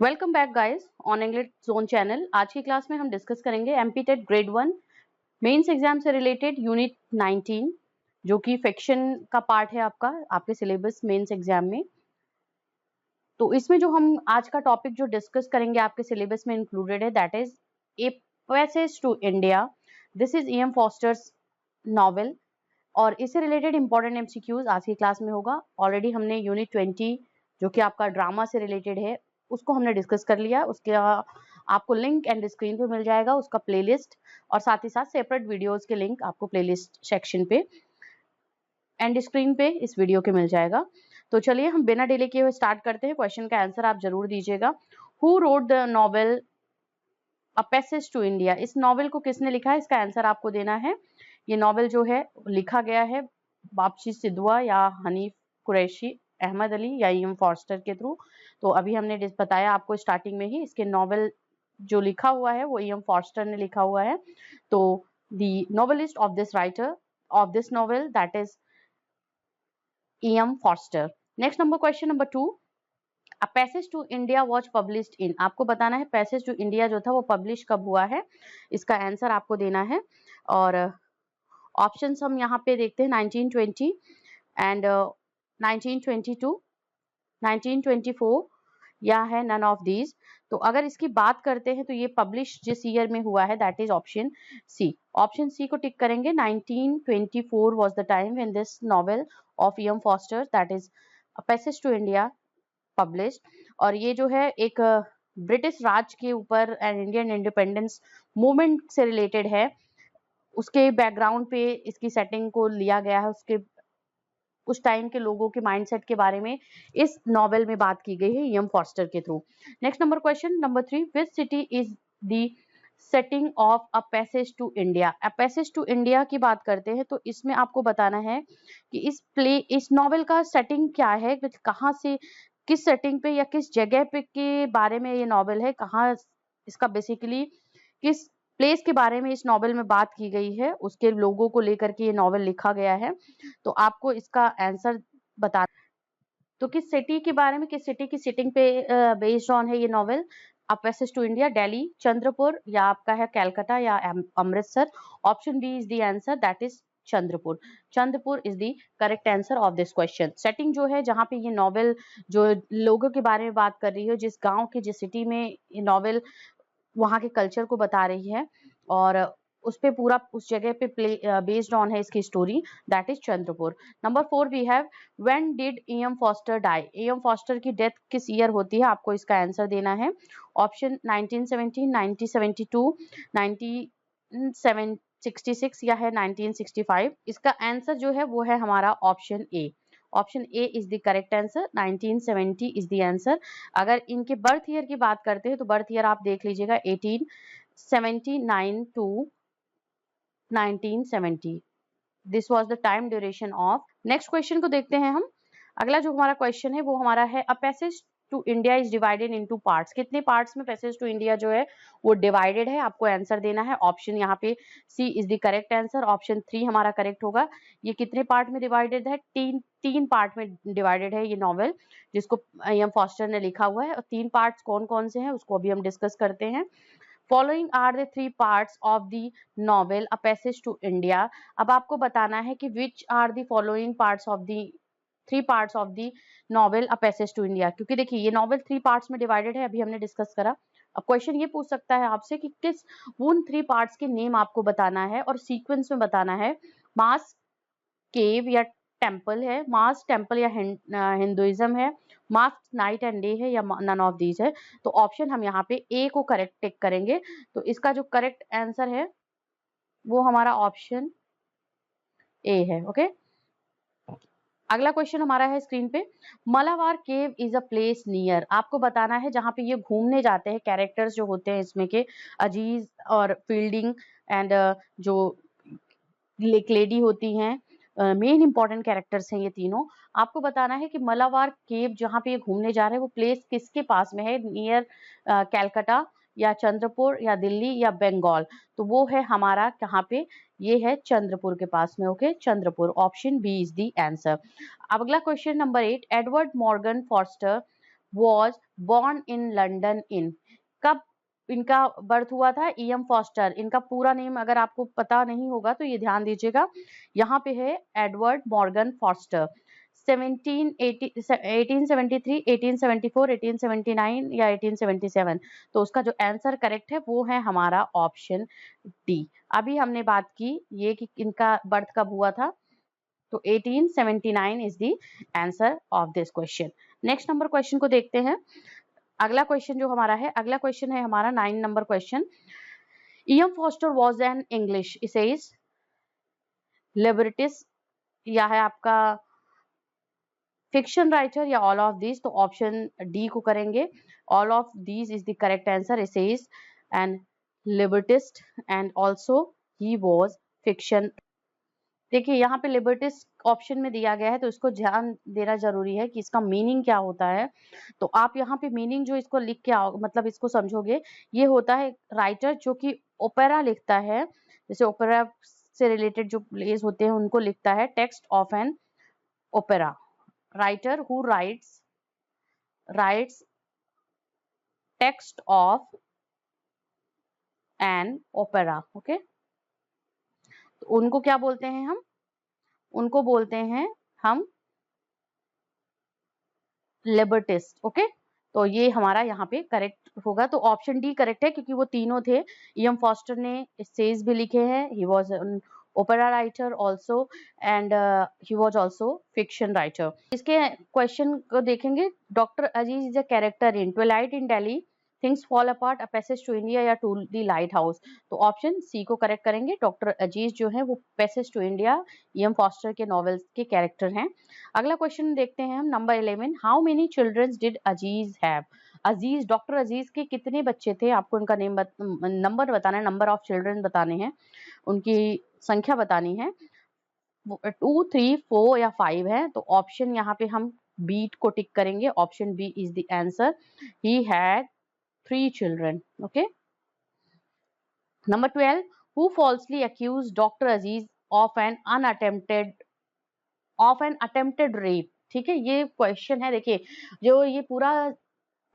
Welcome back guys on English zone channel. आज की class में हम डिस्कस करेंगे एमपीटेट ग्रेड 1 मेंस एग्जाम से रिलेटेड यूनिट 19 जो कि फिक्शन का पार्ट है आपके सिलेबस मेंस एग्जाम में। तो इसमें जो हम आज का टॉपिक जो डिस्कस करेंगे आपके सिलेबस में इंक्लूडेड है that is a passage to India. This is E.M. Forster's novel और इससे रिलेटेड इंपॉर्टेंट एमसीक्यूज आज की क्लास में होगा। ऑलरेडी हमने यूनिट 20 जो कि आपका ड्रामा से रिलेटेड है उसको हमने डिस्कस कर लिया। उसके आपको लिंक एंड स्क्रीन पे मिल जाएगा उसका प्लेलिस्ट और साथ ही साथ सेपरेट वीडियोस के लिंक आपको प्लेलिस्ट सेक्शन पे एंड स्क्रीन पे इस वीडियो के मिल जाएगा। तो चलिए हम बिना डिले किए हुए स्टार्ट करते हैं। क्वेश्चन का आंसर आप जरूर दीजिएगा। Who wrote the novel a passage to India? इस नॉवेल को किसने लिखा है इसका आंसर आपको देना है। ये नॉवेल जो है लिखा गया है बापशी सिद्धुआ या हनीफ कुरैशी, अहमद अली या E.M. फॉस्टर के थ्रू। तो अभी हमने बताया आपको स्टार्टिंग में ही इसके नॉवेल जो लिखा हुआ है वो E.M. फॉस्टर ने लिखा हुआ है। तो the novelist of this writer of this novel that is E.M. Forster. Next number question number 2, a passage to India was published in. आपको बताना है पैसेज टू इंडिया जो था वो पब्लिश कब हुआ है, इसका आंसर आपको देना है। और ऑप्शंस हम यहाँ पे देखते हैं 1920 एंड 1922, 1924 या है नन ऑफ दीज। तो अगर इसकी बात करते हैं तो ये पब्लिश जिस ईयर में हुआ है that is option C. Option C को टिक करेंगे। 1924 was the time when this novel of E.M. Forster that is a passage to India published. और ये जो है एक ब्रिटिश राज के ऊपर एंड इंडियन इंडिपेंडेंस मूवमेंट से रिलेटेड है। उसके बैकग्राउंड पे इसकी सेटिंग को लिया गया है, उसके उस टाइम के लोगों के माइंडसेट के बारे में इस नॉवेल में बात की गई है E.M. फॉस्टर के थ्रू। Next number question number 3, which city is the setting of a passage to India? A passage to India की बात करते हैं तो इसमें आपको बताना है कि इस नॉवेल का सेटिंग क्या है, कहाँ से किस सेटिंग पे या किस जगह पे के बारे में ये नॉवेल है, कहाँ इसका बेसिकली किस प्लेस के बारे में इस नॉवेल में बात की गई है, उसके लोगों को लेकर के ये नॉवेल लिखा गया है। तो आपको इसका आंसर बता तो किस सिटी के बारे में, किस सिटी की सिटिंग पे बेस्ड ऑन है ये novel. A passage to India Delhi, Chandrapur या आपका है कैलकाटा या Amritsar. Option B is the answer that is Chandrapur. Chandrapur is the correct answer of this question. Setting जो है जहाँ पे ये नॉवेल जो लोगों के बारे में बात कर रही है, जिस गांव की जिस सिटी में ये नॉवेल वहाँ के कल्चर को बता रही है और उस पे पूरा उस जगह पे बेस्ड ऑन है इसकी story that is Chandrapur. Number 4 we have when did E.M. Forster die? E.M. Forster की डेथ किस ईयर होती है, आपको इसका आंसर देना है। ऑप्शन 1917, 1972, 1966 या है 1965। इसका आंसर जो है वो है हमारा option A. Option A is the correct answer. 1970 is the answer. अगर इनके बर्थ ईयर की बात करते हैं तो बर्थ ईयर आप देख लीजिएगा 1879 टू 1970। This was the time duration of. Next question को देखते हैं हम। अगला जो हमारा क्वेश्चन है वो हमारा है a passage to India is divided into parts. कितने पार्ट्स में पैसेज टू इंडिया जो है वो डिवाइडेड है, आपको आंसर देना है। ऑप्शन यहाँ पे C is the correct answer. Option 3 हमारा करेक्ट होगा। ये कितने पार्ट में डिवाइडेड है? तीन पार्ट में डिवाइडेड है ये नॉवेल जिसको E.M. फॉस्टर ने लिखा हुआ है। और 3 पार्ट्स कौन कौन से हैं उसको अभी हम डिस्कस करते हैं। Following are the 3 parts of the novel a passage to India. अब आपको बताना है कि which are the following parts of the 3 parts of the novel a passage to India. क्योंकि देखिए ये नॉवेल 3 पार्ट्स में डिवाइडेड है, अभी हमने डिस्कस करा। अब क्वेश्चन ये पूछ सकता है आपसे कि किस उन 3 पार्ट्स के नेम आपको बताना है और सीक्वेंस में बताना है। मास, केव या टेम्पल है, मास टेम्पल या हिंदुइज्म है, मास नाइट एंड डे है या नन ऑफ दीज है। तो ऑप्शन हम यहाँ पे ए को करेक्ट टिक करेंगे। तो इसका जो करेक्ट आंसर है वो हमारा ऑप्शन ए है। ओके, अगला क्वेश्चन हमारा है स्क्रीन पे। मलावार केव इज अ प्लेस नियर। आपको बताना है जहाँ पे ये घूमने जाते हैं कैरेक्टर्स जो होते हैं इसमें के अजीज और फील्डिंग एंड जो एक लेडी होती हैं, मेन इंपॉर्टेंट कैरेक्टर्स हैं ये तीनों। आपको बताना है कि मलावार केव जहाँ पे ये घूमने जा रहे हैं वो प्लेस किसके पास में है, नियर कैलकाटा या चंद्रपुर या दिल्ली या बंगाल। तो वो है हमारा कहाँ पे, ये है चंद्रपुर के पास में। Okay, Chandrapur. Option B is the answer. अब अगला question number 8, Edward Morgan Forster was born in London in, कब इनका बर्थ हुआ था? E.M. फॉस्टर। इनका पूरा नेम अगर आपको पता नहीं होगा तो ये ध्यान दीजिएगा, यहाँ पे है एडवर्ड मॉर्गन फॉस्टर। 1873, 1874, 1879 या 1877, तो उसका जो आंसर करेक्ट है वो है हमारा ऑप्शन डी। अभी हमने बात की ये कि इनका बर्थ कब हुआ था, तो 1879 is the answer of this question. Next number question को देखते हैं। अगला क्वेश्चन जो हमारा है, अगला क्वेश्चन है हमारा 9 number question. E.M. Foster was an English essays, librettist या है आपका फिक्शन राइटर या ऑल ऑफ दीज, तो ऑप्शन डी को करेंगे। All of these is the correct answer, essays and librettist and also he was fiction. देखिए यहाँ पे लिबर्टिस्ट ऑप्शन में दिया गया है तो इसको ध्यान देना जरूरी है कि इसका मीनिंग क्या होता है। तो आप यहाँ पे मीनिंग जो इसको लिख के आओ, मतलब इसको समझोगे, ये होता है राइटर जो कि ओपेरा लिखता है, जैसे ओपेरा से रिलेटेड जो प्लेस होते हैं उनको लिखता है। Text of an opera, writer who writes text of an opera. Okay, तो उनको क्या बोलते हैं हम? उनको बोलते हैं हम लिबर्टिस्ट। ओके, तो ये हमारा यहाँ पे करेक्ट होगा, तो ऑप्शन डी करेक्ट है क्योंकि वो तीनों थे। E.M. फॉस्टर ने एसेज भी लिखे हैं, he was an opera writer also and he was also fiction writer. इसके क्वेश्चन को देखेंगे। Doctor Aziz is a character in twilight in Delhi, things fall apart, a passage to India या टू द लाइट हाउस, तो option C को correct करेंगे। Doctor Aziz जो है वो passage to India E.M. Forster के नॉवेल्स के कैरेक्टर हैं। अगला क्वेश्चन देखते हैं हम, number 11। How many childrens did Aziz have? Aziz, doctor Aziz के कितने बच्चे थे? आपको उनका नंबर बताना है, नंबर ऑफ चिल्ड्रन बताने हैं, उनकी संख्या बतानी है। 2, 3, 4 या 5 है, तो ऑप्शन यहाँ पे हम बी को टिक करेंगे। Option B is the answer, he had 3 children. Okay, number 12। Who falsely accuse doctor Aziz of an attempted rape? ठीक है, ये क्वेश्चन है। देखिए जो ये पूरा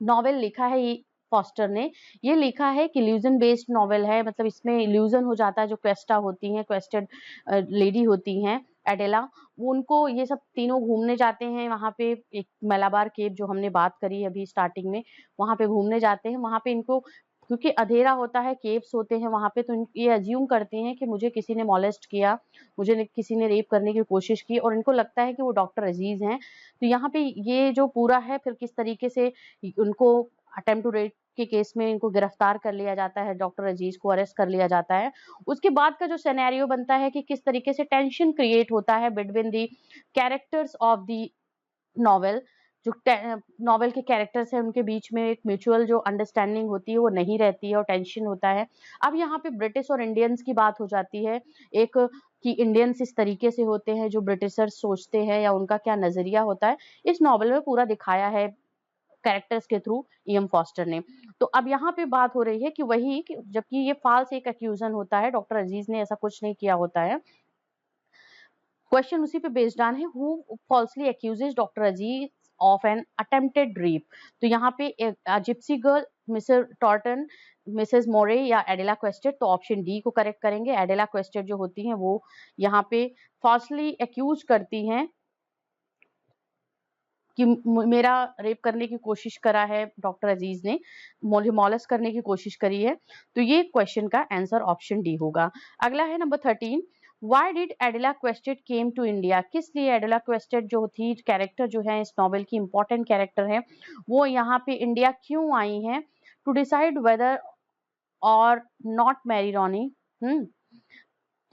नॉवेल लिखा है ये फॉस्टर ने, ये लिखा है कि इल्यूजन बेस्ड नॉवेल है, मतलब इसमें इल्यूजन हो जाता है। जो क्वेस्टा होती हैं, क्वेस्टेड लेडी होती हैं एडेला, वो उनको ये सब तीनों घूमने जाते हैं वहाँ पे, एक मलाबार केव जो हमने बात करी अभी स्टार्टिंग में, वहाँ पे घूमने जाते हैं। वहाँ पे इनको क्योंकि अंधेरा होता है, केव्स होते हैं वहाँ पे, तो ये अज्यूम करती हैं कि मुझे किसी ने मॉलेस्ट किया, मुझे किसी ने रेप करने की कोशिश की, और इनको लगता है कि वो डॉक्टर अजीज हैं। तो यहाँ पे ये जो पूरा है, फिर किस तरीके से उनको अटेम्प्ट टू रेप के केस में इनको गिरफ्तार कर लिया जाता है, डॉक्टर अजीज को अरेस्ट कर लिया जाता है। उसके बाद का जो सिनेरियो बनता है कि किस तरीके से टेंशन क्रिएट होता है between the characters of the novel. जो नॉवेल के कैरेक्टर्स हैं उनके बीच में एक म्यूचुअल जो अंडरस्टैंडिंग होती है वो नहीं रहती है और टेंशन होता है। अब यहाँ पे ब्रिटिश और इंडियंस की बात हो जाती है, एक कि इंडियंस इस तरीके से होते हैं जो ब्रिटिशर्स सोचते हैं या उनका क्या नजरिया होता है, इस नॉवेल में पूरा दिखाया है कैरेक्टर्स के थ्रू E.M. फॉस्टर ने। तो अब यहाँ पे बात हो रही है कि वही कि जबकि ये फाल्स एक एक्यूजन होता है, डॉक्टर अजीज ने ऐसा कुछ नहीं किया होता है। क्वेश्चन उसी पे बेस्ड ऑन है, who falsely accuses doctor Aziz of an attempted rape. तो यहाँ पे gypsy girl, Mrs Turton, Mrs Moore या एडेला क्वेस्टेड, तो ऑप्शन डी को करेक्ट करेंगे। एडेला क्वेस्टेड जो होती हैं वो यहाँ पे फॉल्सली एक्यूज करती हैं कि मेरा रेप करने की कोशिश करा है डॉक्टर अजीज ने, मुझे मॉलेस करने की कोशिश करी है। तो ये क्वेश्चन का आंसर ऑप्शन डी होगा। अगला है number 13। Why did Adela Quested came to India? किस लिए एडेला क्वेस्टेड जो थी, कैरेक्टर जो है इस नॉवेल की इंपॉर्टेंट कैरेक्टर है, वो यहाँ पे इंडिया क्यों आई हैं? To decide whether or not marry Ronny,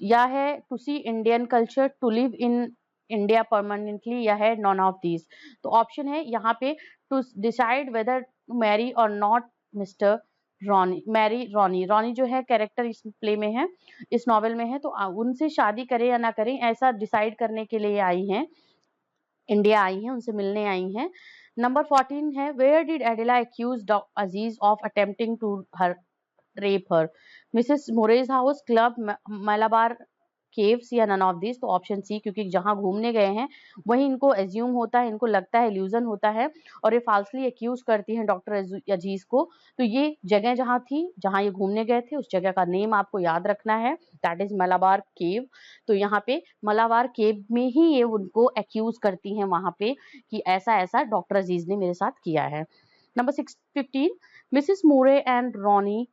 या है to see Indian culture, to live in India permanently, या है नॉन ऑफ दीज। तो ऑप्शन है यहाँ पे to decide whether marry or not mister Ronny, marry Ronny. Ronny जो है कैरेक्टर इस प्ले में है, इस नॉवेल में है, तो उनसे शादी करें या ना करें ऐसा डिसाइड करने के लिए आई हैं, इंडिया आई हैं, उनसे मिलने आई हैं। नंबर 14 है, where did Adela accuse Aziz of attempting to her rape her? Mrs Moore's house, club, Malabar caves या नन ऑफ दिस, तो ऑप्शन सी, क्योंकि जहां घूमने गए हैं वहीं इनको एज्यूम होता है, इनको लगता है, इल्यूजन होता है और ये फाल्सली एक्यूज करती हैं डॉक्टर अजीज को। तो ये जगह जहां थी, जहां ये घूमने गए थे, उस जगह का नेम आपको याद रखना है, दैट इज मलाबार केव। तो यहाँ पे मलाबार केव में ही ये उनको एक्यूज करती हैं वहां पे कि ऐसा ऐसा डॉक्टर अजीज ने मेरे साथ किया है। Number 15, Mrs Moore and Ronny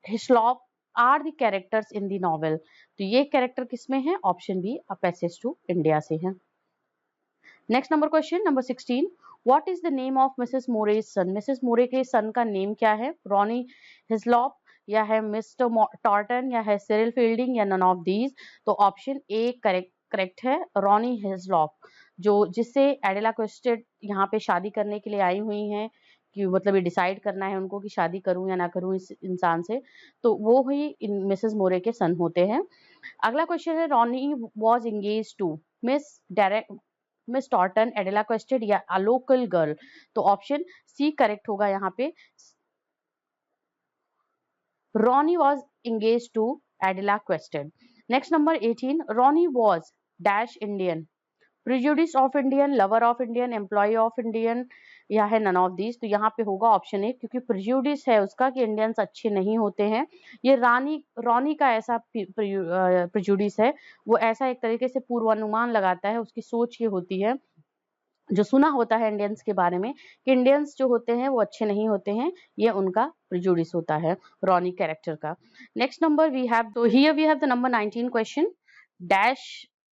Heaslop are the characters in the novel. तो ये कैरेक्टर किसमें है? Option B, a passage to India से है। Next number question number 16, what is the name of Mrs Moore's son? Mrs Moore के son का name क्या है? रॉनी हिस्लॉप या है मिस्टर टॉर्टन या है सिरिल फील्डिंग या नन ऑफ दीज? तो ऑप्शन ए करेक्ट है, रॉनी हिस्लॉप, जो जिससे एडेला क्वेस्टेड यहाँ पे शादी करने के लिए आई हुई हैं, कि मतलब ये डिसाइड करना है उनको कि शादी करूं या ना करूं इस इंसान से, तो वो ही मिसेस मोरे के सन होते हैं। अगला क्वेश्चन है, Ronny was engage to Miss Turton, Adela Quested या अ लोकल गर्ल? तो ऑप्शन सी करेक्ट होगा यहाँ पे, Ronny was engage to Adela Quested. Next number 18, Ronny was dash Indian, prejudice of Indian, lover of Indian, employ of Indian या है none of these? तो यहाँ पे होगा ऑप्शन ए, क्योंकि प्रिजुडिस है उसका कि इंडियंस अच्छे नहीं होते हैं। ये रॉनी का ऐसा प्रिजुडिस है, वो ऐसा एक तरीके से पूर्वानुमान लगाता है, उसकी सोच ये होती है, जो सुना होता है इंडियंस के बारे में कि इंडियंस जो होते हैं वो अच्छे नहीं होते हैं, ये उनका प्रिजुडिस होता है रॉनी कैरेक्टर का। नेक्स्ट नंबर वी हैव, तो here we have the number 19 question, dash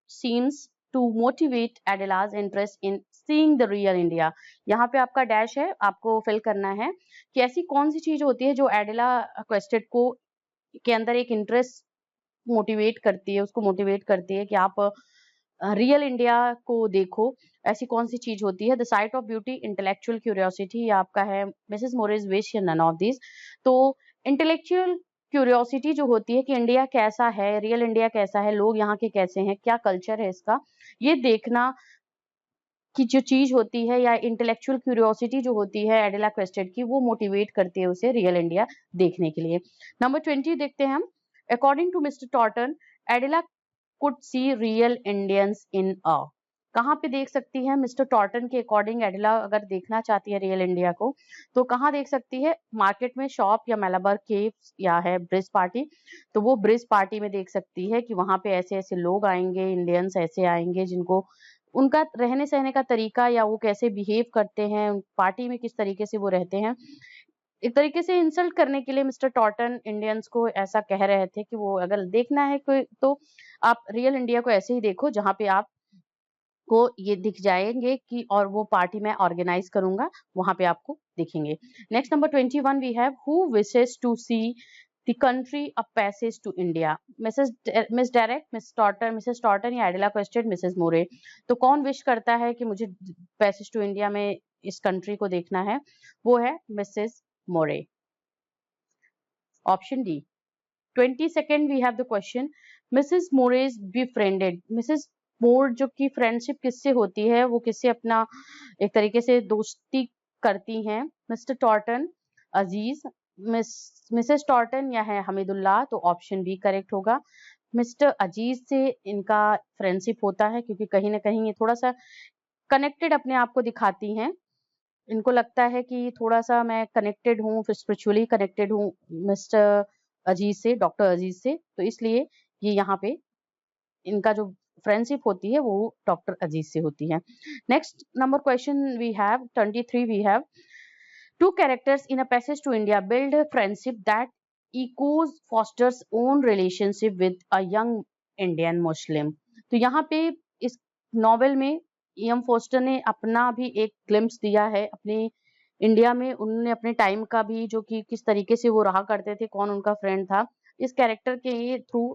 seems to motivate Adela's interest in seeing the real India. यहाँ पे आपका डैश है, आपको फिल करना है कि ऐसी कौन सी चीज होती है जो एडेला क्वेस्टेड को के अंदर एक इंटरेस्ट मोटिवेट करती है, उसको मोटिवेट करती है कि आप रियल इंडिया को देखो। ऐसी कौन सी चीज होती है? The site of beauty, intellectual curiosity या आपका है मिसेस मोरेज विश या नन ऑफ दिस? तो इंटेलेक्चुअल क्यूरियोसिटी जो होती है कि इंडिया कैसा है, रियल इंडिया कैसा है, लोग यहाँ के कैसे हैं, क्या कल्चर है इसका, ये देखना की जो चीज होती है, या इंटेलेक्चुअल क्यूरियोसिटी जो होती है एडेला क्वेस्टेड की, वो मोटिवेट करती है उसे रियल इंडिया देखने के लिए। नंबर 20 देखते हैं हम, according to mister Turton Adela could see real Indians in a. कहाँ पे देख सकती है? मिस्टर टॉर्टन के अकॉर्डिंग एडेला अगर देखना चाहती है रियल इंडिया को, तो कहाँ देख सकती है? मार्केट में, शॉप या मलाबार केव्स या है ब्रिज पार्टी? तो वो ब्रिज पार्टी में देख सकती है कि वहां पे ऐसे ऐसे लोग आएंगे, इंडियंस ऐसे आएंगे जिनको उनका रहने सहने का तरीका या वो कैसे बिहेव करते हैं, पार्टी में किस तरीके से वो रहते हैं, एक तरीके से इंसल्ट करने के लिए मिस्टर टॉर्टन इंडियंस को ऐसा कह रहे थे कि वो अगर देखना है कोई, तो आप रियल इंडिया को ऐसे ही देखो जहाँ पे आप को ये दिख जाएंगे कि और वो पार्टी मैं ऑर्गेनाइज करूंगा, वहां पे आपको दिखेंगे। Next number 21 we have, who wishes to see the country a passage to India? Miss Derek, Mrs Turton या एडेला क्वेस्टेड, मिसेस मोरे? तो कौन विश करता है कि मुझे पैसेज टू इंडिया में इस कंट्री को देखना है? वो है Mrs Moore, option D. 22nd we have the question, Mrs Moore's befriended, Mrs Moore जो की फ्रेंडशिप किससे होती है, वो किससे अपना एक तरीके से दोस्ती करती हैं? मिस्टर टॉर्टन, अजीज, मिसेस टॉर्टन या है हमीदुल्लाह? तो ऑप्शन बी करेक्ट होगा, मिस्टर अजीज से इनका फ्रेंडशिप होता है, क्योंकि कहीं ना कहीं ये थोड़ा सा कनेक्टेड अपने आप को दिखाती हैं, इनको लगता है कि थोड़ा सा मैं कनेक्टेड हूँ, फिर स्पिरिचुअली कनेक्टेड हूँ मिस्टर अजीज से, डॉक्टर अजीज से, तो इसलिए ये यहाँ पे इनका जो फ्रेंडशिप होती है वो डॉक्टर अजीज से होती है। Next number question we have 23 we have, two characters in a passage to India build friendship that echoes fosters own relationship with a young Indian Muslim। तो यहाँ पे इस नॉवेल में एम फोस्टर ने अपना भी एक ग्लिम्स दिया है अपनी इंडिया में, उन्होंने अपने टाइम का भी, जो कि किस तरीके से वो रहा करते थे, कौन उनका फ्रेंड था, इस कैरेक्टर के through,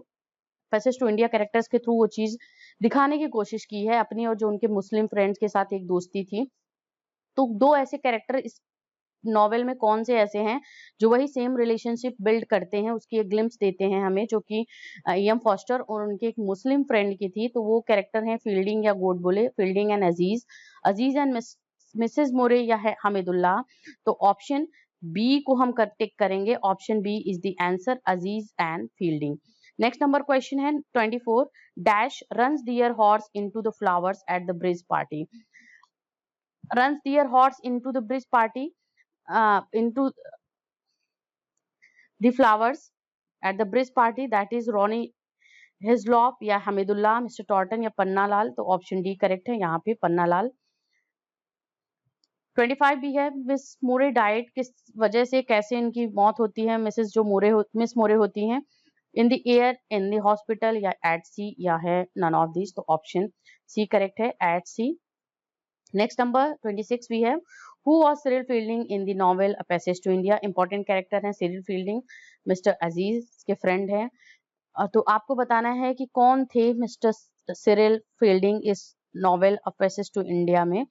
passage to India characters के थ्रू वो चीज दिखाने की कोशिश की है अपनी, और जो उनके मुस्लिम फ्रेंड्स के साथ एक दोस्ती थी। तो दो ऐसे कैरेक्टर इस नॉवेल में कौन से ऐसे हैं जो वही सेम रिलेशनशिप बिल्ड करते हैं, उसकी एक ग्लिम्स देते हैं हमें, जो कि एम फॉस्टर और उनके एक मुस्लिम फ्रेंड की थी। तो वो कैरेक्टर हैं फील्डिंग या Godbole, Fielding and Aziz, Aziz and Mrs Moore या है हमीदुल्लाह? तो ऑप्शन बी को हम टिक करेंगे, option B is the answer, Aziz and Fielding. Next number question है 24 dash runs dear horse into the flowers at the bridge party. Runs dear horse into the bridge party into the flowers at the bridge party, that is Ronny Heaslop या Hamidullah, mister टॉर्टन या पन्ना लाल। तो option D correct है यहाँ पे, पन्ना लाल। 25 भी है miss मोरे diet, किस वजह से कैसे इनकी मौत होती है, मिस मोरे होती हैं। In the air, in the hospital या एट सी, या है नन ऑफ दिस। तो ऑप्शन सी करेक्ट है, एट सी। नेक्स्ट नंबर 26 भी है who was Cyril Fielding in the novel a passage to India. Important character है Cyril Fielding, mister Aziz के friend है। तो आपको बताना है कि कौन थे मिस्टर सिरिल फील्डिंग इस novel a passage to India में।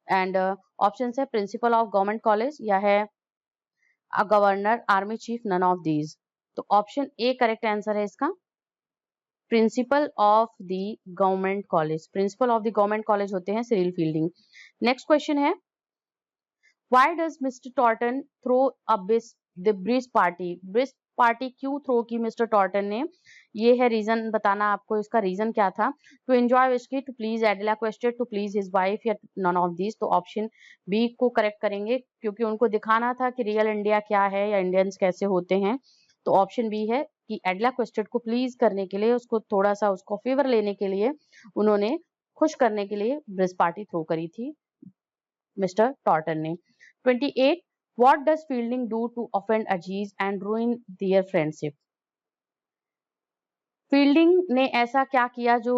एंड ऑप्शन है प्रिंसिपल ऑफ गवर्नमेंट कॉलेज, या है governor, army chief, none of these. तो ऑप्शन ए करेक्ट आंसर है इसका, principal of the government college. Principal of the government college होते हैं Cyril Fielding. Next question है why does mister Turton throw the bridge party. Bridge party क्यों throw की mister Turton ने, ये है रीजन बताना आपको, इसका रीजन क्या था। To enjoy whisky, to please Adela Quested, to please his wife, या नन ऑफ दिस। तो ऑप्शन बी को करेक्ट करेंगे, क्योंकि उनको दिखाना था कि रियल इंडिया क्या है या इंडियंस कैसे होते हैं। तो ऑप्शन बी है कि एडिला क्वेश्चन को प्लीज करने के लिए, उसको थोड़ा सा उसको फेवर लेने के लिए, उन्होंने खुश करने के लिए ब्रिज पार्टी थ्रो करी थी मिस्टर टॉर्टन ने। 28 What does Fielding do to offend Aziz and ruin their friendship? Fielding ने ऐसा क्या किया जो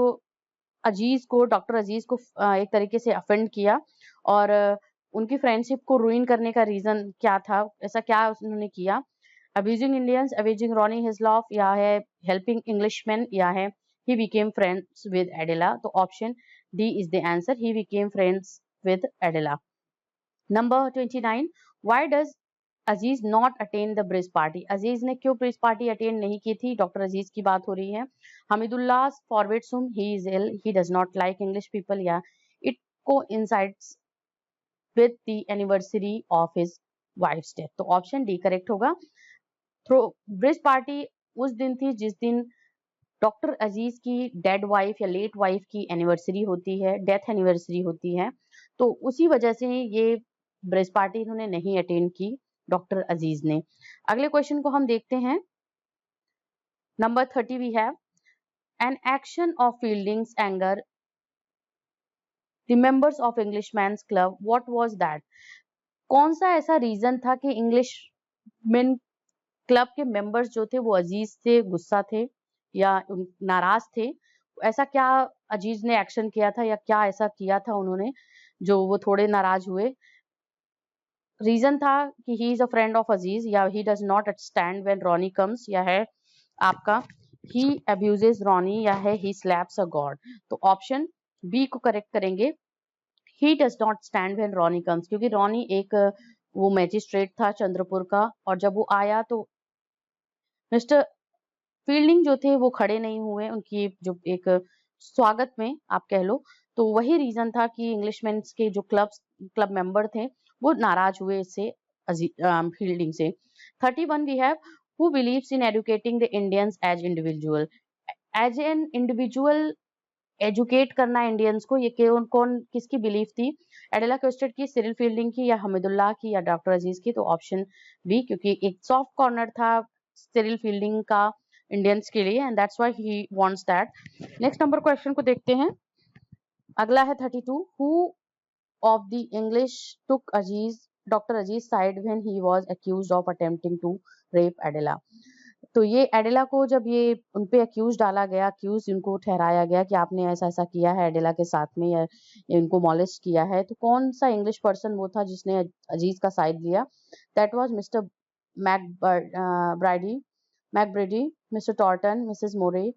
अजीज को, डॉक्टर अजीज को एक तरीके से अफेंड किया, और उनकी फ्रेंडशिप को रुइन करने का रीजन क्या था, ऐसा क्या उन्होंने किया। Abusing Indians, abusing Ronny Heaslop, या है हेल्पिंग इंग्लिशमैन, या है he became friends with Adela. तो option D is the answer, he became friends with Adela. Number 29 why does Aziz not attend the bridge party. Aziz ने क्यों ब्रिज पार्टी अटेंड नहीं की थी, डॉक्टर अजीज की बात हो रही है। Hamidullah forwards him, he is ill, he does not like English people, या it coincides with the anniversary of his wife's death. तो ऑप्शन डी करेक्ट होगा। थ्रो ब्रिज पार्टी उस दिन थी जिस दिन डॉक्टर अजीज की डेड वाइफ या लेट वाइफ की एनिवर्सरी होती है, डेथ एनिवर्सरी होती है। तो उसी वजह से ये ब्रिज पार्टी इन्होंने नहीं अटेंड की डॉक्टर अजीज ने। अगले क्वेश्चन को हम देखते हैं। Number 30 we have an action of Fielding's anger the members of Englishman's club, what was that. कौन सा ऐसा रीजन था कि इंग्लिश मेन क्लब के मेंबर्स जो थे वो अजीज से गुस्सा थे या नाराज थे। ऐसा क्या अजीज ने एक्शन किया था, या क्या ऐसा किया था उन्होंने जो वो थोड़े नाराज हुए। रीजन था कि he is a friend of Aziz, या he does not stand when Ronny comes, या है आपका ही अब्यूजेस रॉनी, या है ही स्लैप्स अ गॉड। तो ऑप्शन बी को करेक्ट करेंगे, he does not stand when Ronny comes, क्योंकि रॉनी एक वो मैजिस्ट्रेट था चंद्रपुर का, और जब वो आया तो मिस्टर फील्डिंग जो थे वो खड़े नहीं हुए उनकी जो एक स्वागत में आप कह लो। तो वही रीजन था कि इंग्लिशमैन के जो क्लब मेंबर थे वो नाराज हुए इससे फील्डिंग से। 31 we have who believes in educating the Indians as individual. As an individual educate करना इंडियंस को, ये कौन कौन किसकी बिलीफ थी। एडिला क्वेस्टेड की, सिरिल फील्डिंग की, या हमीदुल्लाह की, या डॉक्टर अजीज की। तो ऑप्शन बी, क्योंकि एक सॉफ्ट कॉर्नर था सिरिल फील्डिंग का इंडियंस के लिए, and that's why he wants that. Next number question को देखते हैं। अगला है 32 who of the English took Aziz doctor Aziz side when he was accused of attempting to rape Adela. तो ये एडिला को जब ये उनपे अक्यूज डाला गया, अक्यूज इनको ठहराया गया कि आपने ऐसा ऐसा किया है एडिला के साथ में, या इनको मॉलेस्ट किया है, तो कौन सा इंग्लिश पर्सन वो था जिसने अजीज का साइड लिया। That was mister McBryde, mister Turton, Mrs Moore,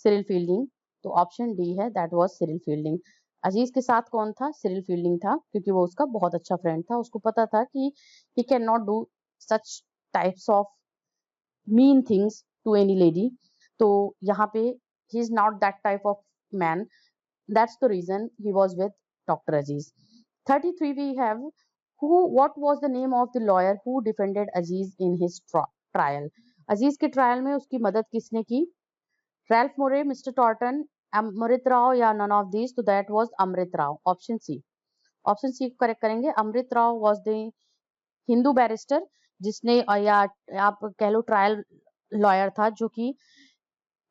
Cyril Fielding. तो ऑप्शन डी है, that was Cyril Fielding. Aziz के साथ कौन था, सिरिल फील्डिंग था, क्योंकि वो उसका बहुत अच्छा फ्रेंड था। उसको पता था कि he can not do such types of mean things to any lady. तो यहाँ पे he is not that type of man. That's the reason he was with Dr. Aziz. 33 we have what was the name of the lawyer who defended Aziz in his trial. अजीज के trial में उसकी मदद किसने की। Ralph Moore, mister Turton, Amrit Rao या none of these? तो that was Amrit Rao, option C. Option C correct करेंगे। Amrit Rao was the Hindu barrister जिसने या आप कह लो ट्रायल लॉयर था, जो कि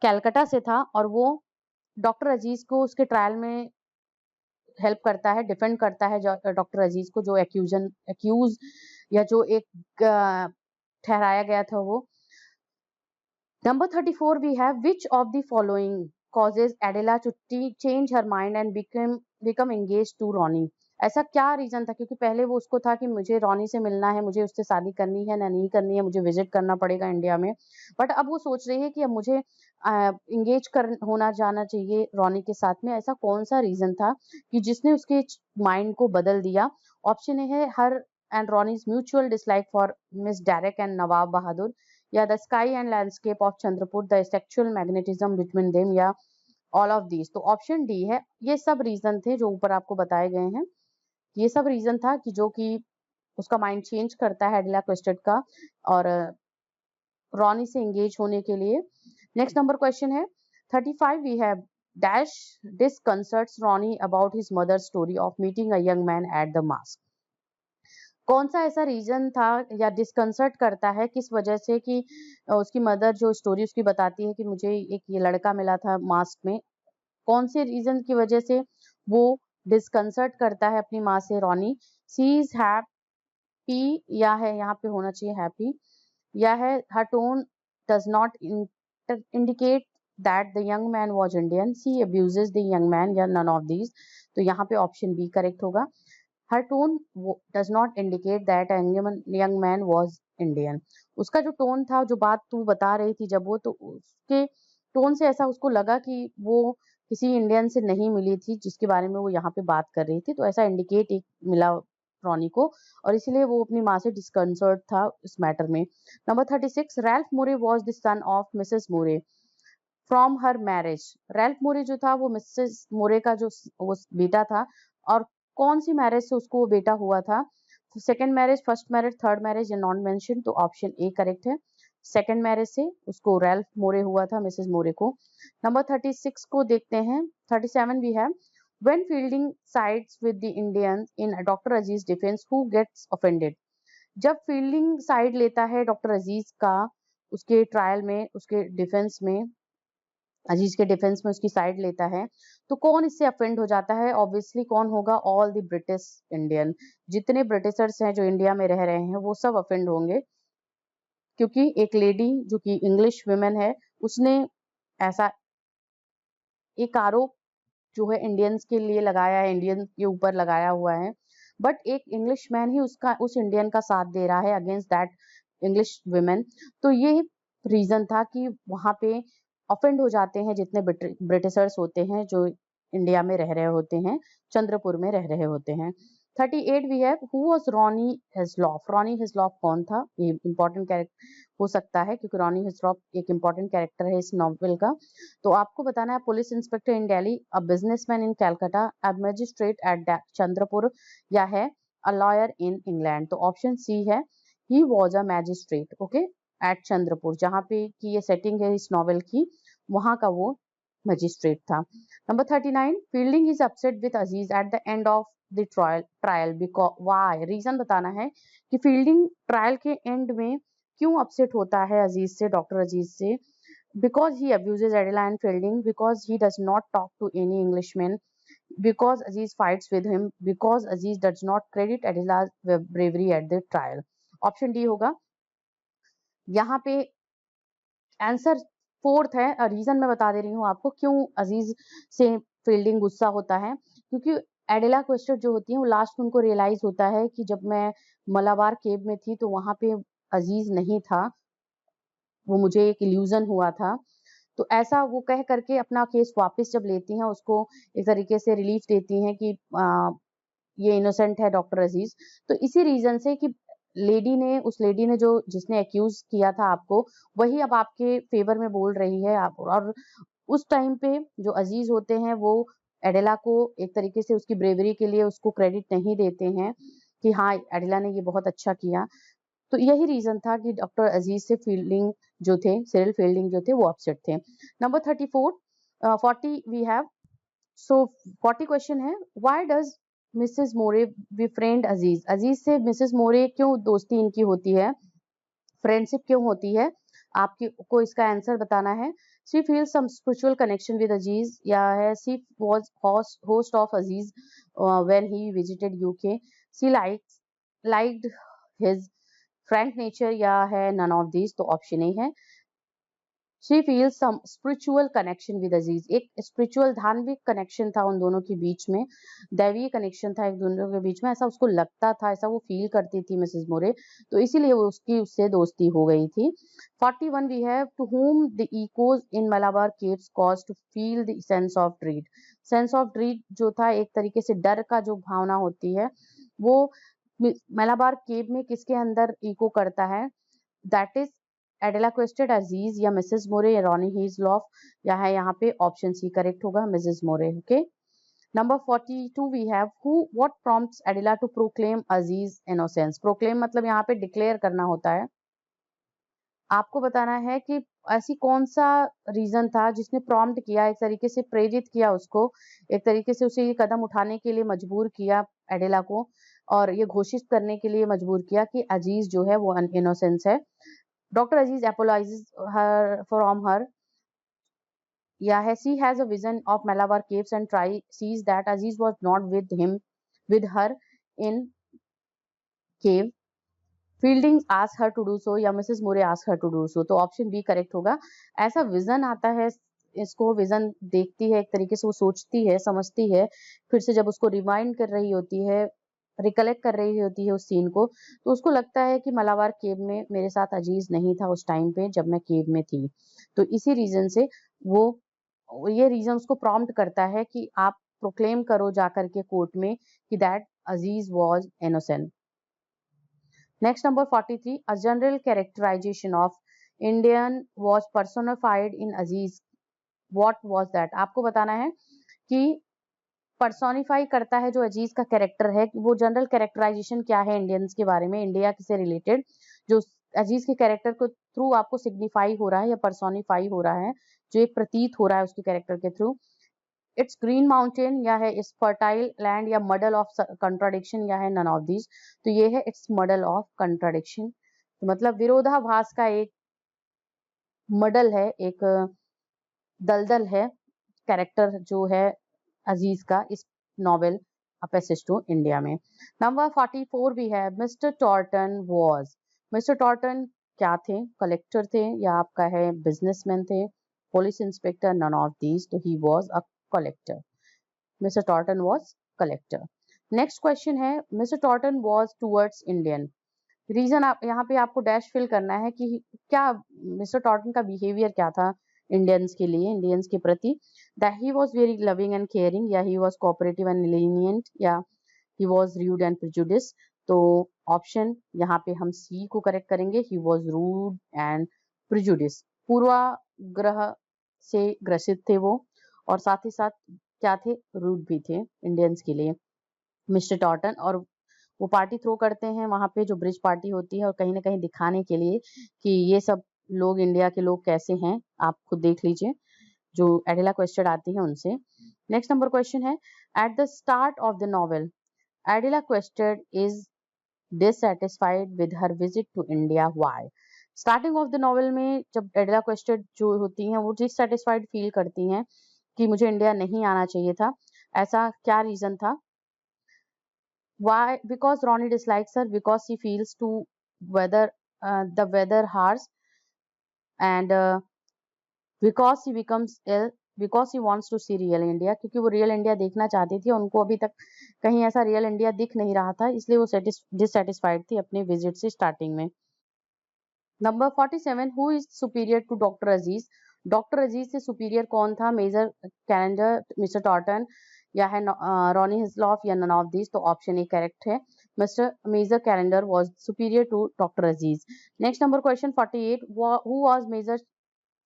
कैलकाटा से था, और वो डॉक्टर अजीज को उसके ट्रायल में हेल्प करता है, डिफेंड करता है डॉक्टर अजीज को, जो एक्यूज या जो एक ठहराया गया था वो। Number 34 we have, which of the following causes Adela to change her mind and become engaged to Ronnie? ऐसा क्या रीजन था? क्योंकि पहले वो उसको था कि मुझे रॉनी से मिलना है, मुझे उससे शादी करनी है ना नहीं करनी है, मुझे विजिट करना पड़ेगा इंडिया में, बट अब वो सोच रही है कि अब मुझे इंगेज कर होना जाना चाहिए रॉनी के साथ में। ऐसा कौन सा रीजन था कि जिसने उसके माइंड को बदल दिया? ऑप्शन ए है her and Ronny's mutual dislike for Miss Derek and Nawab Bahadur, या the sky and landscape of Chandrapur, the sexual magnetism between them, या ऑल ऑफ दीज? तो ऑप्शन डी है। ये सब रीजन थे जो ऊपर आपको बताए गए हैं, ये सब रीजन था कि जो कि उसका माइंड चेंज करता है एडिला क्वेस्टेड का और रॉनी से एंगेज होने के लिए। नेक्स्ट नंबर क्वेश्चन है 35 we have dash disconcerts Ronny about his mother story of meeting a young man at the mosque. कौन सा ऐसा रीजन था या डिस्कंसर्ट करता है किस वजह से कि उसकी मदर जो स्टोरी उसकी बताती है कि मुझे एक ये लड़का मिला था मास्क में, कौन से रीजन की वजह से वो डिस्कंसर्ट करता है अपनी माँ से रॉनी? सी इज हैप्पी, या है यहाँ पे होना चाहिए हैप्पी, या है her tone does not indicate that the young man was Indian, she abuses the young man, या नन ऑफ दीज? तो यहाँ पे ऑप्शन बी करेक्ट होगा। Her tone does not indicate that young man was Indian. उसका जो tone था, जो बात तू बता रही थी जब वो, तो उसके टोन से ऐसा उसको लगा कि वो किसी इंडियन से नहीं मिली थी जिसके बारे में वो यहाँ पे बात कर रही थी, तो ऐसा इंडिकेट एक मिला रॉनी को, और इसीलिए वो अपनी माँ से डिस्कंसर्ट था इस मैटर में। Number 36 Ralph Moore was the son of Mrs Moore from her marriage. Ralph Moore जो था वो मिसेस मोरे का जो वो बेटा था, और कौन सी मैरिज से उसको वो बेटा हुआ था? Second marriage, first marriage, third marriage, या नॉन मेंशन? तो ऑप्शन ए करेक्ट है। सेकंड मैरिज से उसको रैल्फ मोरे हुआ था, मिसेस मोरे को। नंबर 36 को देखते हैं। 37 भी है, when Fielding sides with the Indians in doctor Aziz defence who gets offended? जब फील्डिंग साइड लेता है डॉक्टर अजीज का उसके ट्रायल में, उसके डिफेंस में, अजीज के डिफेंस में उसकी साइड लेता है, तो कौन इससे अफेंड हो जाता है? ऑब्वियसली कौन होगा? ऑल द ब्रिटिश इंडियन, जितने ब्रिटिशर्स हैं जो इंडिया में रह रहे हैं वो सब अफेंड होंगे, क्योंकि एक लेडी जो कि इंग्लिश वुमेन है उसने ऐसा एक आरोप जो है इंडियंस के लिए लगाया है, इंडियन के ऊपर लगाया हुआ है, बट एक इंग्लिश मैन ही उसका उस इंडियन का साथ दे रहा है अगेंस्ट दैट इंग्लिश वुमेन। तो ये रीजन था कि वहां पे ऑफेंड हो जाते हैं जितने ब्रिटिशर्स होते हैं जो इंडिया में रह रहे होते हैं, चंद्रपुर में रह रहे होते हैं। 38 we have, who was Ronny Heaslop? Ronny Heaslop कौन था? ये इंपॉर्टेंट कैरेक्टर हो सकता है क्योंकि रॉनी हिस्लॉफ एक इंपॉर्टेंट कैरेक्टर है इस नॉवेल का। तो आपको बताना है, police inspector in Delhi, a businessman in Calcutta, a magistrate at Chandrapur, या है अ लॉयर इन इंग्लैंड? तो ऑप्शन सी है, he was a magistrate, okay, at Chandrapur, जहाँ पे की ये सेटिंग है इस नॉवेल की, वहां का वो मजिस्ट्रेट था। Number 39 Fielding is upset with Aziz at the end of the trial because why? Reason बताना है कि फील्डिंग ट्रायल के एंड में क्यों अपसेट होता है अजीज से, डॉक्टर अजीज से। because he abuses Adela and Fielding, because he does not talk to any Englishman, because Aziz fights with him, because Aziz does not credit Adela's bravery at the trial. Option D होगा यहाँ पे answer. Fourth है, reason मैं बता दे रही हूँ आपको क्यों अजीज से फील्डिंग गुस्सा होता है, क्योंकि एडिला क्वेस्टर जो होती है वो लास्ट में उनको रियलाइज होता है कि जब मैं मलाबार केव में थी तो वहां पे अजीज नहीं था, वो मुझे एक इल्यूजन हुआ था। तो ऐसा वो कह करके अपना केस वापस जब लेती हैं, उसको एक तरीके से रिलीफ देती हैं कि ये इनोसेंट है डॉक्टर अजीज। तो इसी रीजन से कि उस लेडी ने जो जिसने एक्यूज किया था आपको, वही अब आपके फेवर में बोल रही है आप, और उस टाइम पे जो अजीज होते हैं वो एडेला को एक तरीके से उसकी ब्रेवरी के लिए उसको क्रेडिट नहीं देते हैं कि हाँ एडेला ने ये बहुत अच्छा किया। तो यही रीजन था कि डॉक्टर अजीज से फील्डिंग जो थे, सिरिल फील्डिंग जो थे वो अपसेट थे। Number 34 40 we have, so 40 question है, why does Mrs Moore befriend Aziz, Aziz से मिसेस मोरे क्यों दोस्ती इनकी होती है, फ्रेंडशिप क्यों होती है, आपकी को इसका आंसर बताना है। She feel some spiritual connection with Aziz, या है she was host of Aziz when he visited UK, she liked his frank nature, या है नन ऑफ दीज, तो ऑप्शन ए है। She feels some spiritual connection with Aziz, एक spiritual धार्मिक connection था उन दोनों के बीच में, दैवीय कनेक्शन था एक दोनों के बीच में, ऐसा उसको लगता था, ऐसा वो फील करती थी मिसेस मोरे, तो इसीलिए वो उसकी उससे दोस्ती हो गई थी। 41 we have, to whom the echoes in Malabar caves caused to feel the sense of dread, sense of dread जो था एक तरीके से डर का जो भावना होती है, वो मलाबार केव में किसके अंदर इको करता है, दैट इज एडेला क्वेस्टेड, अजीज, या मिसेस मोरे, या रॉनी हीजलॉफ, या है यहाँ पे ऑप्शन सी करेक्ट होगा, Mrs Moore. Okay, number 42 we have, who what prompts Adela to proclaim Aziz innocence, proclaim मतलब यहाँ पे डिक्लेयर करना होता है, आपको बताना है कि ऐसी कौन सा रीजन था जिसने प्रॉम्प्ट किया, एक तरीके से प्रेरित किया उसको, एक तरीके से उसे ये कदम उठाने के लिए मजबूर किया एडेला को, और ये घोषित करने के लिए मजबूर किया कि अजीज जो है वो इनोसेंस है। Doctor Aziz apologizes her from her, yeah, she has a vision of Malabar caves and try sees that Aziz was not with her in cave. Fielding asks her to do so, या Mrs more ask her to do so, तो option B correct होगा। ऐसा vision आता है, इसको vision देखती है, एक तरीके से वो सोचती है, समझती है, फिर से जब उसको रिमाइंड कर रही होती है, रिकलेक्ट कर रही होती है उस सीन को, तो उसको लगता है कि मलाबार केव में मेरे साथ अजीज नहीं था उस टाइम पे जब मैं केव में थी, तो इसी रीजन से वो ये रीजन उसको प्रॉम्प्ट करता है कि आप प्रोक्लेम करो जाकर के कोर्ट में कि that Aziz was innocent. Next number 43, a general characterization of Indian was personified in Aziz, what was that, आपको बताना है कि पर्सोनिफाई करता है जो अजीज का कैरेक्टर है, वो जनरल कैरेक्टराइजेशन क्या है इंडियंस के बारे में, इंडिया से रिलेटेड, जो अजीज के कैरेक्टर को थ्रू आपको सिग्निफाई हो रहा है या पर्सोनिफाई हो रहा है, जो एक प्रतीत हो रहा है उसके कैरेक्टर के थ्रू। इट्स ग्रीन माउंटेन, या है इट्स फर्टाइल लैंड, या मॉडल ऑफ कंट्राडिक्शन, या है नन ऑफ दीज, तो ये है इट्स मॉडल ऑफ कंट्राडिक्शन, तो मतलब विरोधाभास का एक मॉडल है, एक दलदल है कैरेक्टर जो है अजीज का इस novel a passage to India में। नंबर 44 भी है, Mr Turton was, Mr Turton क्या थे, कलेक्टर थे, या आपका है बिजनेसमैन थे, police inspector, none of these, तो he was a collector, Mr Turton was collector. Next question है, Mr Turton was towards Indian, reason आप यहाँ पे आपको डैश फिल करना है कि क्या मिस्टर टॉर्टन का बिहेवियर क्या था इंडियंस के लिए, इंडियंस के प्रति, that he was very loving and caring, या he was cooperative and lenient, या he was rude and prejudice, तो ऑप्शन यहाँ पे हम सी को करेक्ट करेंगे, he was rude and prejudice, पूर्वाग्रह से ग्रसित थे वो, और साथ ही साथ क्या थे, रूड भी थे इंडियंस के लिए मिस्टर टॉर्टन, और वो पार्टी थ्रो करते हैं वहां पे जो ब्रिज पार्टी होती है, और कहीं ना कहीं दिखाने के लिए कि ये सब लोग इंडिया के लोग कैसे हैं, आप खुद देख लीजिए जो एडिला क्वेश्चन आती है उनसे। नेक्स्ट नंबर क्वेश्चन है, at the start of the novel Adela Quested is dissatisfied with her visit to India, why, starting of the novel में जब एडिला क्वेश्चन जो होती हैं वो डिससेटिस्फाइड फील करती हैं कि मुझे इंडिया नहीं आना चाहिए था, ऐसा क्या रीजन था, why, because Ronnie dislikes her, because she feels to weather the weather harsh, and because she becomes ill, because she wants to see real India, क्योंकि वो रियल इंडिया देखना चाहती थी, उनको अभी तक कहीं ऐसा रियल इंडिया दिख नहीं रहा था, इसलिए वो डिससेटिस्फाइड थी अपने विजिट से स्टार्टिंग में। Number 47, who is superior to doctor Aziz, doctor Aziz से सुपीरियर कौन था, मेजर कैलेंडर, मिस्टर टॉर्टन, या है रॉनी हिजलॉफ, या नन ऑफ दिस, तो ऑप्शन ए करेक्ट है, Mr Major Callendar was superior to doctor Aziz. Next number question 48, who was Major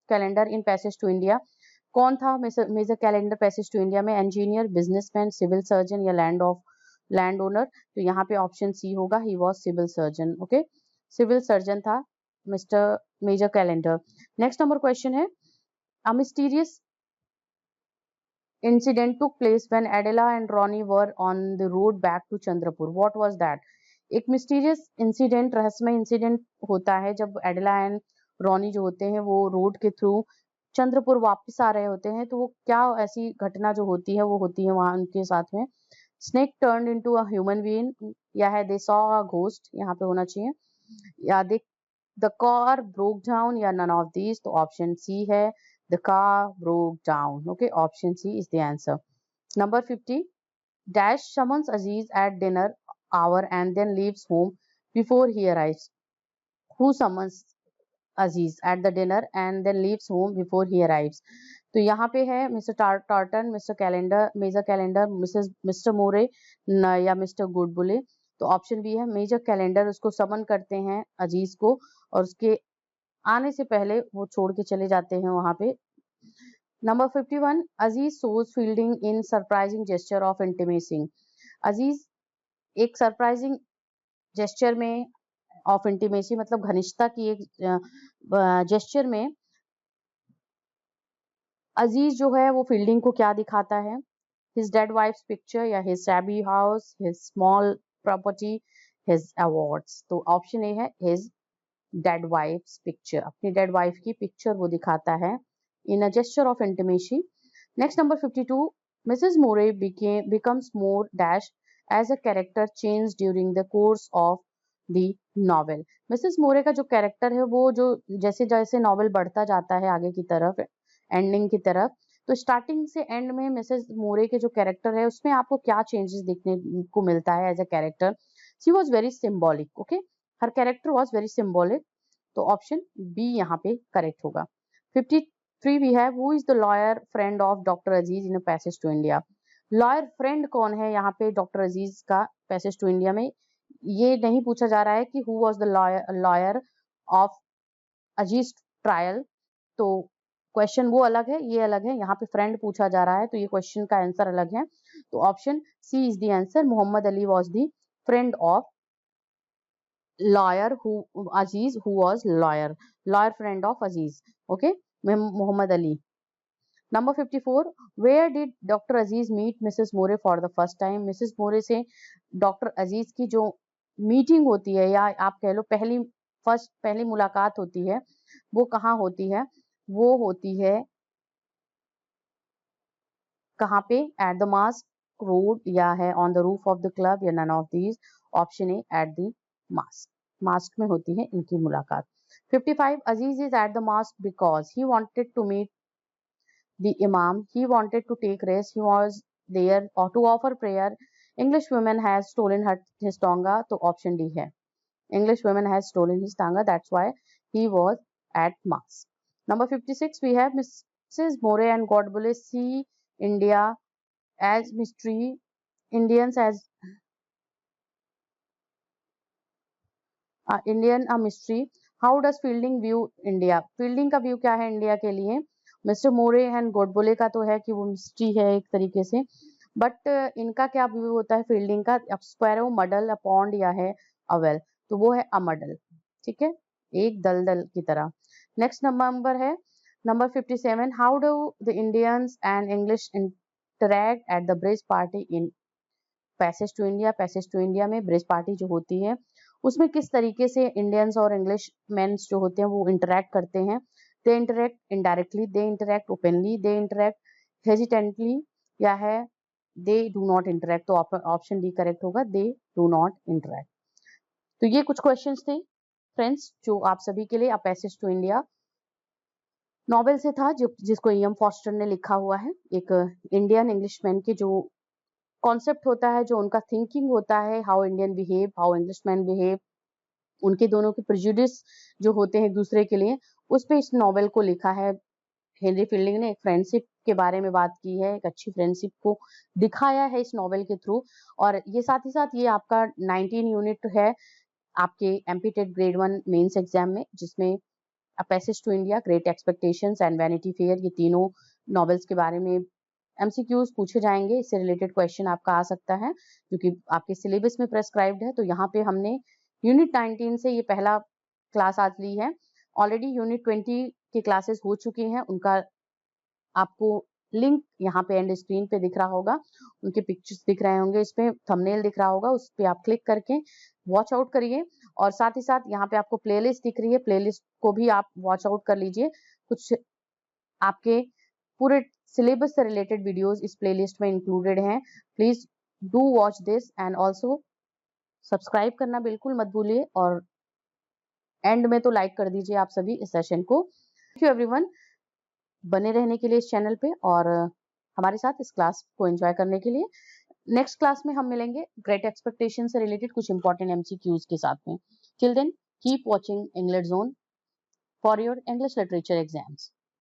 Callendar in passage to India, कौन था Major Callendar passage to India में, engineer, businessman, civil surgeon, या land owner, तो यहाँ पे option C होगा, he was civil surgeon. Okay, civil surgeon था Mr Major Callendar. Next number question है, a mysterious incident took place when Adela and Ronnie were on the road back to Chandrapur. What was that? एक mysterious incident, रहस्यमय incident होता है जब Adela and Ronnie जो होते हैं वो रोड के थ्रू चंद्रपुर वापस आ रहे होते हैं, तो वो क्या ऐसी घटना जो होती है वो होती है वहां उनके साथ में। Snake turn into a human being, या है दे सॉ अ घोस्ट, यहाँ पे होना चाहिए, या they the car broke down, या नन ऑफ दीज। तो ऑप्शन सी है, the car broke down. Okay, option C is the answer. Number 50, dash summons Aziz at dinner hour and then leaves home before he arrives. Who summons Aziz at the dinner and then leaves home before he arrives? तो यहाँ पे है Mr Turton, Mr Callendar, Major Callendar, Mr Moore या Mr Godbole. तो option B है, Major Callendar उसको summon करते हैं अजीज को, और उसके आने से पहले वो छोड़ के चले जाते हैं वहां पे। Number 51, Aziz shows Fielding in surprising gesture of intimacy. Aziz एक सरप्राइजिंग जेस्चर में ऑफ इंटीमेसी मतलब घनिष्ठता की एक जेस्चर में अजीज जो है वो फील्डिंग को क्या दिखाता है? हिज डेड वाइफ्स पिक्चर, या his shabby house, his small property, his awards. तो ऑप्शन ए है हिज डेड वाइफ्स पिक्चर, अपनी डेड वाइफ की पिक्चर वो दिखाता है in a gesture of intimacy. Next number 52, Mrs Moore becomes more dash as a character change during the course of the novel। Mrs Moore का जो character है वो जो जैसे जैसे नॉवेल बढ़ता जाता है आगे की तरफ, एंडिंग की तरफ, तो स्टार्टिंग से एंड में मिसेस मोरे के जो कैरेक्टर है उसमें आपको क्या चेंजेस देखने को मिलता है as a character? She was very symbolic. Okay, her character was very symbolic. तो ऑप्शन बी यहाँ पे करेक्ट होगा। 53 we have, who is the lawyer friend of doctor Aziz in passage to India. Lawyer friend कौन है यहाँ पे doctor अजीज का passage to India में? ये नहीं पूछा जा रहा है कि who was the lawyer of Aziz trial, तो क्वेश्चन वो अलग है, ये अलग है। यहाँ पे फ्रेंड पूछा जा रहा है, तो ये क्वेश्चन का आंसर अलग है। तो option C is the answer, Mohammad Ali was the friend of lawyer who Aziz, who was lawyer friend of Aziz. Okay, Muhammad Ali. Number 54, where did Dr. Aziz meet Mrs. More for the first time? Mrs. More से doctor Aziz की जो meeting होती है, या आप कह लो पहली मुलाकात होती है, वो कहाँ होती है? वो होती है कहाँ पे? एट द मास्क रोड, या है on the roof of the club, या none of these. Option A at the mosque में होती है इनकी मुलाकात। 55, Aziz is at the mosque because he wanted to meet the इमाम, he wanted to take rest, he was there और to offer prayer, English women has stolen his tonga. तो option D है, English women has stolen his tonga, that's why he was eight mask. Number 56, we have Mrs. More and Godbole see India as mystery, Indians as Indian a mystery. How does Fielding view India? Fielding का view क्या है India के लिए? Mister more and Godbole का तो है कि वो मिस्ट्री है एक तरीके से, बट इनका क्या व्यू होता है फील्डिंग का? स्क्वायरो, मडल, अ पॉन्ड, या है अवेल। तो वो है अ मडल, ठीक है, एक दलदल की तरह। नेक्स्ट नंबर है number 57, how do the Indians and English interact at the bridge party in passage to India? Passage to India में ब्रिज पार्टी जो होती है उसमें किस तरीके से इंडियंस और इंग्लिश मेंस जो होते हैं वो इंटरैक्ट करते हैं? दे इंटरैक्ट इनडायरेक्टली, दे इंटरैक्ट ओपनली, दे इंटरैक्ट हेजिटेंटली, या है दे डू नॉट इंटरैक्ट। तो ऑप्शन डी करेक्ट होगा, दे डू नॉट इंटरैक्ट। तो ये कुछ क्वेश्चंस थे फ्रेंड्स जो आप सभी के लिए a passage to India novel से था, जिसको E.M. फॉस्टर ने लिखा हुआ है। एक इंडियन इंग्लिशमैन के जो कॉन्सेप्ट होता है, जो उनका थिंकिंग होता है, how Indian behave, how Englishman behave, उनके दोनों के प्रेजुडिस जो होते हैं एक दूसरे के लिए, उस पे इस नॉवेल को लिखा है। हेनरी फील्डिंग ने एक फ्रेंडशिप के बारे में बात की है, एक अच्छी फ्रेंडशिप को दिखाया है इस नॉवेल के थ्रू। और ये साथ ही साथ ये आपका 19 यूनिट है आपके MP TET grade 1 mains exam में, जिसमें a passage to India, great expectations and vanity fair, ये तीनों नॉवेल्स के बारे में एमसीक्यूज पूछे जाएंगे। इससे रिलेटेड क्वेश्चन आपका आ सकता है क्योंकि आपके सिलेबस में प्रेस्क्राइब्ड है। तो यहाँ पे हमने यूनिट 19 से ये पहला क्लास आज ली है। ऑलरेडी यूनिट 20 की क्लासेस हो चुकी हैं, उनका आपको लिंक यहाँ पे एंड स्क्रीन पे दिख रहा होगा, उनके पिक्चर्स दिख रहे होंगे, इस पे थंबनेल दिख रहा होगा, उस पे आप क्लिक करके वॉच आउट करिए। और साथ ही साथ यहाँ पे आपको प्लेलिस्ट दिख रही है, प्लेलिस्ट को भी आप वॉच आउट कर लीजिए। कुछ आपके पूरे सिलेबस से रिलेटेड वीडियोस इस प्लेलिस्ट में इंक्लूडेड हैं। Please do watch this and also subscribe करना बिल्कुल मत भूलिए, और एंड में तो लाइक कर दीजिए आप सभी इस सेशन को। थैंक यू एवरीवन बने रहने के लिए इस चैनल पे, और हमारे साथ इस क्लास को एंजॉय करने के लिए। नेक्स्ट क्लास में हम मिलेंगे ग्रेट एक्सपेक्टेशन से रिलेटेड कुछ इंपॉर्टेंट एमसीक्यूज के साथ में। Till then keep watching English zone for your English literature exams.